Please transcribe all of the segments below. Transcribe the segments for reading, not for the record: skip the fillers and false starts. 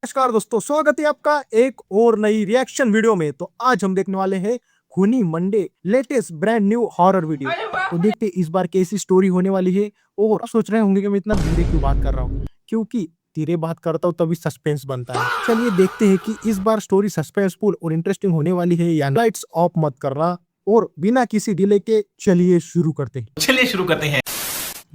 नमस्कार दोस्तों, स्वागत है आपका एक और नई रिएक्शन वीडियो में। तो आज हम देखने वाले हैं खूनी Monday latest brand new horror video. तो देखते हैं इस बार कैसी स्टोरी होने वाली है। और आप सोच रहे होंगे कि मैं इतना धीरे क्यों बात कर रहा हूँ, क्योंकि धीरे बात करता हूँ तभी सस्पेंस बनता है। चलिए देखते हैं कि इस बार स्टोरी सस्पेंसफुल और इंटरेस्टिंग होने वाली है या लाइट्स ऑफ मत करना। और बिना किसी डिले के चलिए शुरू करते हैं।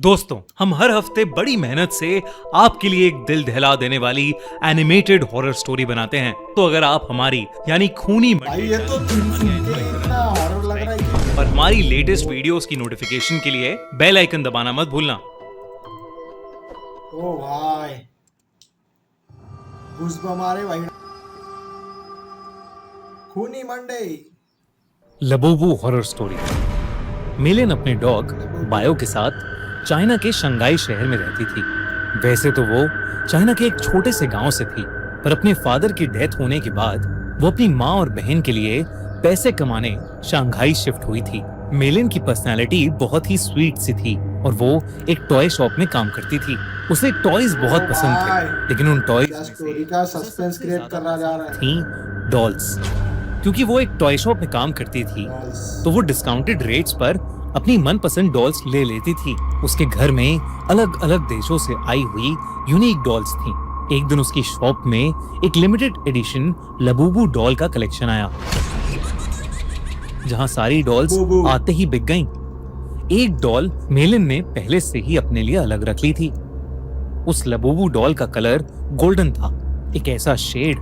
दोस्तों, हम हर हफ्ते बड़ी मेहनत से आपके लिए एक दिल दहला देने वाली एनिमेटेड हॉरर स्टोरी बनाते हैं। तो अगर आप हमारी यानी खूनी मंडे ये तो इतना हॉरर लग रहा है। और हमारी लेटेस्ट वीडियोस की नोटिफिकेशन के लिए बेल आइकन दबाना मत भूलना। ओ भाई, घुसपा मारे भाई। खूनी मंडे। लबोबू horror story. मिलिन अपने डॉग बायो के साथ चाइना के शंघाई शहर में रहती थी। वैसे तो वो चाइना के एक छोटे से गांव से थी, पर अपने फादर की डेथ होने के बाद वो अपनी माँ और बहन के लिए पैसे कमाने शंघाई शिफ्ट हुई थी। मिलिन की पर्सनालिटी बहुत ही स्वीट सी थी और वो एक टॉय शॉप में काम करती थी। उसे टॉयज बहुत पसंद थे, लेकिन उन टॉयज स्टोरी का सस्पेंस क्रिएट करना जा रहा है। थी डॉल्स। क्योंकि वो एक टॉय शॉप में काम करती थी, तो वो डिस्काउंटेड रेट्स पर अपनी मनपसंद डॉल्स ले लेती थी। उसके घर में अलग अलग देशों से आई हुई यूनिक डॉल्स थी। एक दिन उसकी शॉप में एक लिमिटेड एडिशन लबूबू डॉल का कलेक्शन आया, जहां सारी डॉल्स आते ही बिक गईं। एक डॉल मेलिन ने पहले से ही अपने लिए अलग रख ली थी। उस लबूबू डॉल का कलर गोल्डन था, एक ऐसा शेड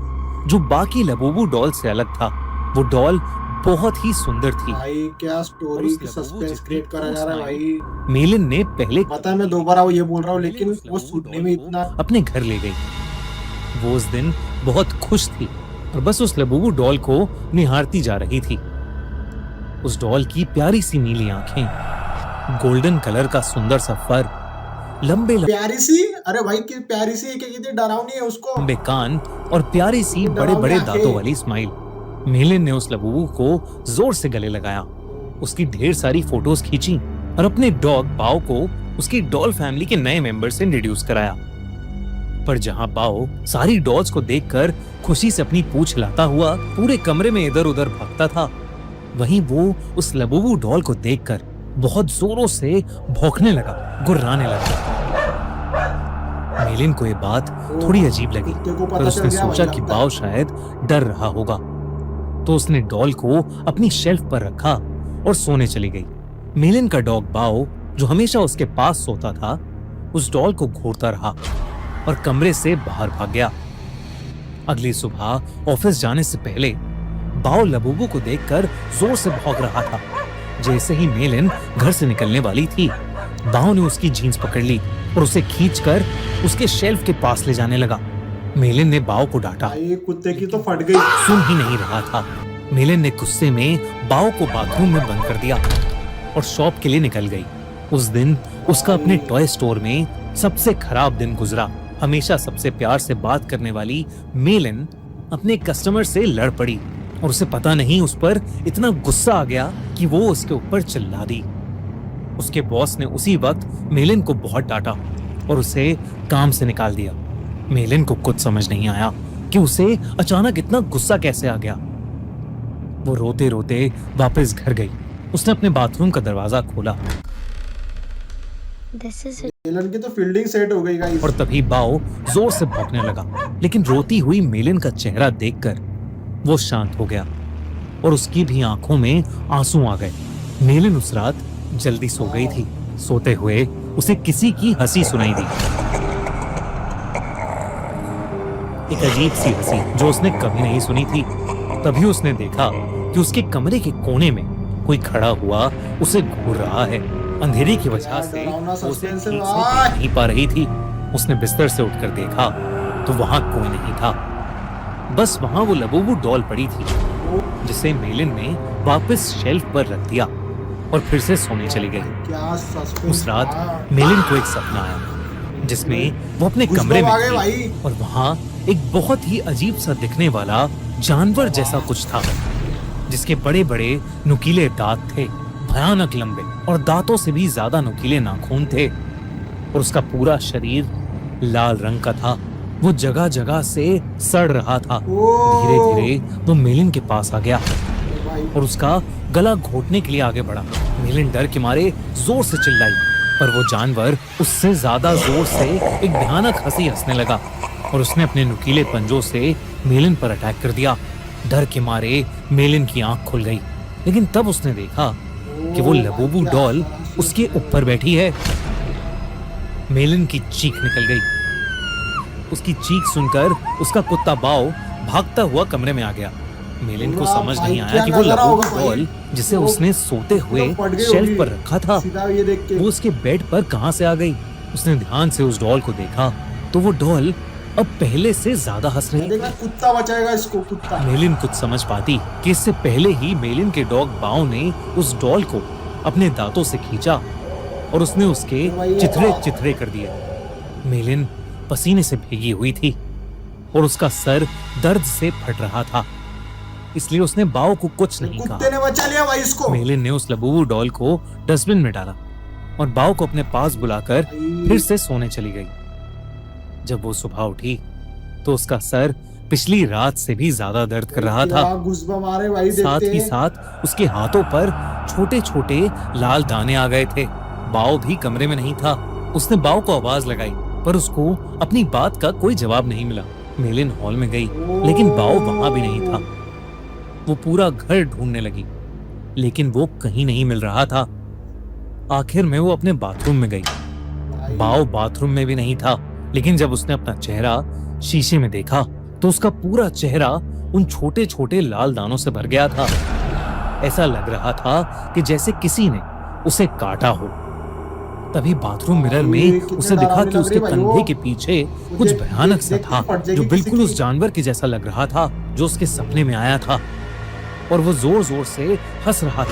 जो बाकी लबूबू डॉल से अलग था। वो डॉल बहुत ही सुंदर थी। भाई क्या स्टोरी की सस्पेंस क्रिएट करा जा रहा है भाई। मेलिन ने पहले पता है मैं दोबारा ये बोल रहा हूँ, लेकिन वो सुनने में इतना अपने घर ले गई। वो उस दिन बहुत खुश थी और बस उस लबूबू डॉल को निहारती जा रही थी। उस डॉल की प्यारी सी नीली आंखें, गोल्डन कलर का सुंदर सा फर, लंबे प्यारी सी, अरे भाई की प्यारी सी, एक डरावनी है उसको, लंबे कान और प्यारी सी बड़े बड़े दांतों वाली स्माइल। मेलिन ने उस लबूबू को जोर से गले लगाया, उसकी ढेर सारी फोटोज खींची और अपने डॉग बाओ को उसकी डॉल फैमिली के नए मेंबर से इंट्रोड्यूस कराया। पर जहां बाओ सारी डॉल्स को देखकर खुशी से अपनी पूंछ हिलाता हुआ पूरे कमरे में इधर उधर भागता था, वहीं वो उस लबूबू डॉल को देखकर बहुत जोरों से भौंकने लगा, गुर्राने लगा। मेलिन को ये बात थोड़ी अजीब लगी, पर उसने सोचा कि बाओ शायद डर रहा होगा, तो उसने डॉल को अपनी शेल्फ पर रखा और सोने चली गई। मेलिन का डॉग बाओ, जो हमेशा उसके पास सोता था, उस डॉल को घूरता रहा और कमरे से बाहर भाग गया। अगली सुबह ऑफिस जाने से पहले बाओ लबूबू को देखकर जोर से भौंक रहा था। जैसे ही मेलिन घर से निकलने वाली थी, बाओ ने उसकी जीन्स पकड़ ली और उसे खींचकर उसके शेल्फ के पास ले जाने लगा। मेलिन ने बाओ को डांटा, कुत्ते की तो फट गई। सुन ही नहीं रहा था। मेलिन ने गुस्से में बाओ को बाथरूम में बंद कर दिया और शॉप के लिए निकल गई। उस दिन उसका अपने टॉय स्टोर में सबसे खराब दिन गुजरा। हमेशा सबसे प्यार से बात करने वाली मेलिन अपने कस्टमर से लड़ पड़ी और उसे पता नहीं उस पर इतना गुस्सा आ गया कि वो उसके ऊपर चिल्ला दी। उसके बॉस ने उसी वक्त मेलिन को बहुत डांटा और उसे काम से निकाल दिया। मेलिन को कुछ समझ नहीं आया कि उसे अचानक इतना गुस्सा कैसे आ गया। वो रोते रोते वापस घर गई। उसने अपने बाथरूम का दरवाजा खोला मेलिन की तो फील्डिंग सेट हो गई गाइस। और तभी बाओ जोर से भौंकने लगा, लेकिन रोती हुई मेलिन का चेहरा देखकर वो शांत हो गया और उसकी भी आंखों में आंसू आ गए। मेलिन उस रात जल्दी सो गई थी। सोते हुए उसे किसी की हंसी सुनाई दी, एक अजीब सी हंसी जो उसने कभी नहीं सुनी थी। तभी उसने देखा कि उसके कमरे के कोने में कोई खड़ा हुआ उसे घूर रहा है। अंधेरे की वजह से उसे ठीक से देख नहीं पा रही थी। उसने बिस्तर से उठकर देखा तो वहां कोई नहीं था, बस वहां वो लबूबू डॉल पड़ी थी, जिसे मेलिन ने वापस शेल्फ पर रख दिया और फिर से सोने चली गई। उस रात मेलिन को एक सपना आया जिसमें वो अपने कमरे में थी और वहां एक बहुत ही अजीब सा दिखने वाला जानवर जैसा कुछ था, जिसके बड़े बड़े नुकीले दांत थे, भयानक लंबे और दांतों से भी ज्यादा नुकीले नाखून थे और उसका पूरा शरीर लाल रंग का था। वो जगह जगह से सड़ रहा था। धीरे धीरे वो मेलिन के पास आ गया और उसका गला घोटने के लिए आगे बढ़ा। मेलिन डर के मारे जोर से चिल्लाई, पर वो जानवर उससे ज्यादा जोर से एक भयानक हंसी हंसने लगा और उसने अपने नुकीले पंजों से मेलिन पर अटैक कर दिया। डर के मारे मेलिन की आंख खुल गई, लेकिन तब उसने देखा कि वो लबूबू डॉल उसके ऊपर बैठी है। मेलिन की चीख निकल गई। उसकी चीख सुनकर उसका कुत्ता बाओ भागता हुआ कमरे में आ गया। मेलिन को समझ नहीं आया कि वो लबूबू डॉल जिसे उसने सोते हुए शेल्फ पर रखा था वो उसके बेड पर कहां से आ गई। उसने ध्यान से उस डॉल को देखा तो वो डॉल अब पहले से ज्यादा हंस रही थी। कुत्ता बचाएगा इसको, कुत्ता। मेलिन कुछ समझ पाती कि इससे पहले ही मेलिन के डॉग बाओ ने उस डॉल को अपने दांतों से खींचा और उसने उसके चिथड़े चिथड़े कर दिए। मेलिन पसीने से भीगी हुई थी और उसका सर दर्द से फट रहा था, इसलिए उसने बाओ को कुछ नहीं कहा। कुत्ते ने बचा लिया भाई इसको। मेलिन ने उस लबूबू डॉल को डस्टबिन में डाला और बाओ को अपने पास बुलाकर फिर से सोने चली गई। जब वो सुबह उठी तो उसका सर पिछली रात से भी ज्यादा दर्द कर रहा था। साथ ही साथ उसके हाथों पर छोटे छोटे लाल दाने आ गए थे। बाओ भी कमरे में नहीं था। उसने बाओ को आवाज लगाई, पर उसको अपनी बात का कोई जवाब नहीं मिला। मेलिन हॉल में गई, लेकिन बाओ वहां भी नहीं था। वो पूरा घर ढूंढने लगी, लेकिन वो कहीं नहीं मिल रहा था। आखिर में वो अपने बाथरूम में गई। बाओ बाथरूम में भी नहीं था, लेकिन जब उसने अपना चेहरा शीशे में देखा तो उसका पूरा चेहरा उन छोटे छोटे लाल दानों से भर गया था। ऐसा लग रहा था कि जैसे किसी ने उसे काटा हो। तभी बाथरूम मिरर में उसे दिखा कि उसके कंधे के पीछे कुछ भयानक सा था, जो बिल्कुल उस जानवर के जैसा लग रहा था जो उसके सपने में आया था, और वो जोर जोर से हंस रहा था।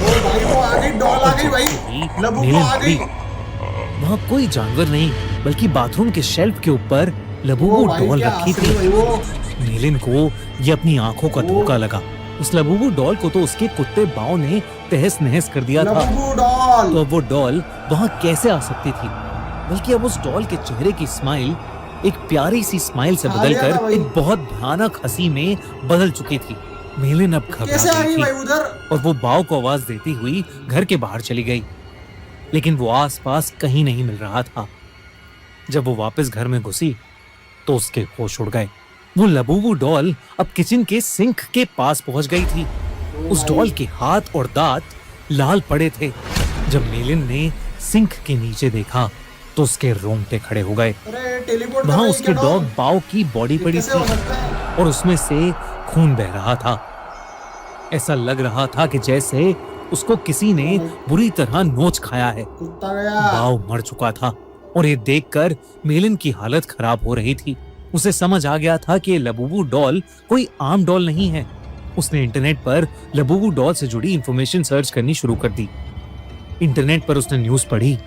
वहाँ कोई जानवर नहीं, बल्कि बाथरूम के शेल्फ के ऊपर लबूबू डॉल रखी थी। मेलिन को ये अपनी आंखों का धोखा लगा। उस लबूबू डॉल को तो उसके कुत्ते बाओ ने तहस नहस कर दिया था, तो अब वो डॉल वहाँ कैसे आ सकती थी? बल्कि अब उस डॉल के चेहरे की स्माइल एक प्यारी सी स्माइल से बदलकर एक बहुत भयानक हंसी में बदल चुकी थी। मेलिन अब घबरा गई थी और वो बाओ को आवाज देती हुई घर के बाहर चली गई, लेकिन वो आसपास कहीं नहीं मिल रहा था। जब वो वापस घर में घुसी तो उसके होश उड़ गए। वो लबूबू डॉल अब किचन के सिंक के पास पहुंच गई थी। उस डॉल के हाथ और दांत लाल पड़े थे। जब मेलिन ने सिंक के नीचे देखा तो उसके रोंगटे खड़े हो गए। वहां उसके डॉग बाओ की बॉडी पड़ी थी और उसमें से खून बह रहा था। ऐसा लग रहा था कि जैसे उसको किसी ने बुरी तरह नोच खाया है। बाओ मर चुका था और ये देखकर मेलिन की हालत खराब हो रही थी। उसे समझ आ गया था कि लबूबू डॉल कोई आम डॉल नहीं है। उसने इंटरनेट पर लबूबू डॉल से जुड़ी इंफॉर्मेशन सर्च करनी शुरू कर दी। इंटरनेट पर उसने न्यूज़ पढ़ी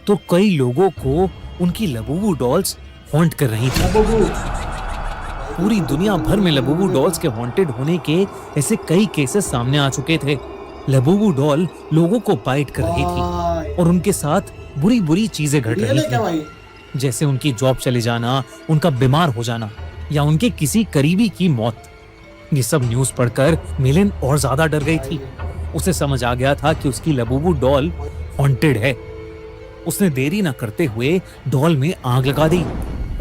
तो कई लोगों को उनकी लबूबू डॉल्स हॉन्ट कर रही थी। पूरी दुनिया भर में लबूबू डॉल्स के हॉन्टेड होने के ऐसे कई केसेस सामने आ चुके थे। लबूबू डॉल लोगों को बाइट कर रही थी और उनके साथ बुरी बुरी चीजें घट रही थी, जैसे उनकी जॉब चले जाना, उनका बीमार हो जाना या उनके किसी करीबी की मौत। ये सब न्यूज़ पढ़कर मेलिन और ज्यादा डर गई थी। उसे समझ आ गया था कि उसकी लबूबू डॉल हॉन्टेड है। उसने देरी न करते हुए डॉल में आग लगा दी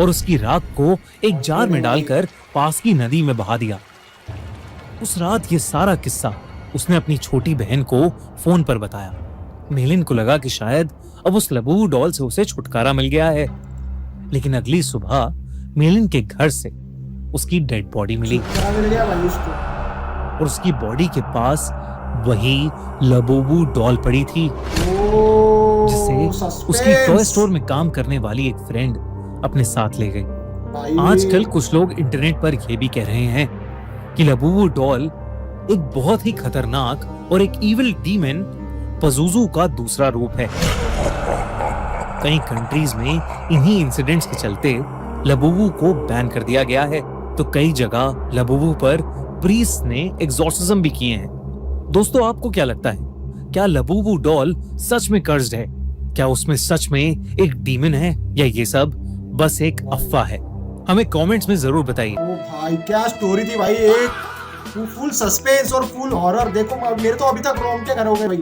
और उसकी राख को एक जार में डालकर पास की नदी में बहा दिया। उस रात ये सारा किस्सा उसने अपनी छोटी बहन को फोन पर बताया। मेलिन को लगा कि शायद अब उस लबूबू डॉल से उसे छुटकारा मिल गया है, लेकिन अगली सुबह मेलिन के घर से उसकी डेड बॉडी मिली और उसकी बॉडी के पास वही लबूबू डॉल पड़ी थी, जिसे उसकी टॉय स्टोर में काम करने वाली एक फ्रेंड अपने साथ ले गई। आजकल कुछ लोग इंटरनेट पर यह भी कह रहे हैं कि लबूबू डॉल एक बहुत ही खतरनाक और एक इविल डीमन पज़ुज़ू का दूसरा रूप है। कई कंट्रीज में इन्हीं इंसिडेंट्स के चलते लबूबू को बैन कर दिया गया है, तो कई जगह लबूबू पर प्रीस्ट ने एग्जॉर्सिज्म भी किए हैं। दोस्तों, आपको क्या लगता है? क्या लबूबू डॉल सच में कर्स्ड है? क्या उसमें सच में एक डीमन है या ये सब बस एक अफवाह है? हमें कमेंट्स में जरूर बताइए। ओ भाई क्या स्टोरी थी भाई, एक फुल सस्पेंस और फुल हॉरर। देखो मेरे तो अभी तक रोंगटे खड़े हो गए भाई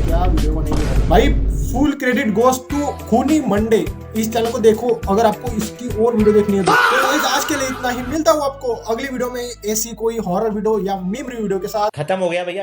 क्या वीडियो बनाई है भाई। फुल क्रेडिट गोस टू खूनी मंडे। इस चैनल को देखो अगर आपको इसकी और वीडियो देखनी है तो आज के लिए इतना ही। मिलता हूँ आपको अगली वीडियो में ऐसी कोई हॉरर वीडियो या मीम वीडियो के साथ। खत्म हो गया भैया।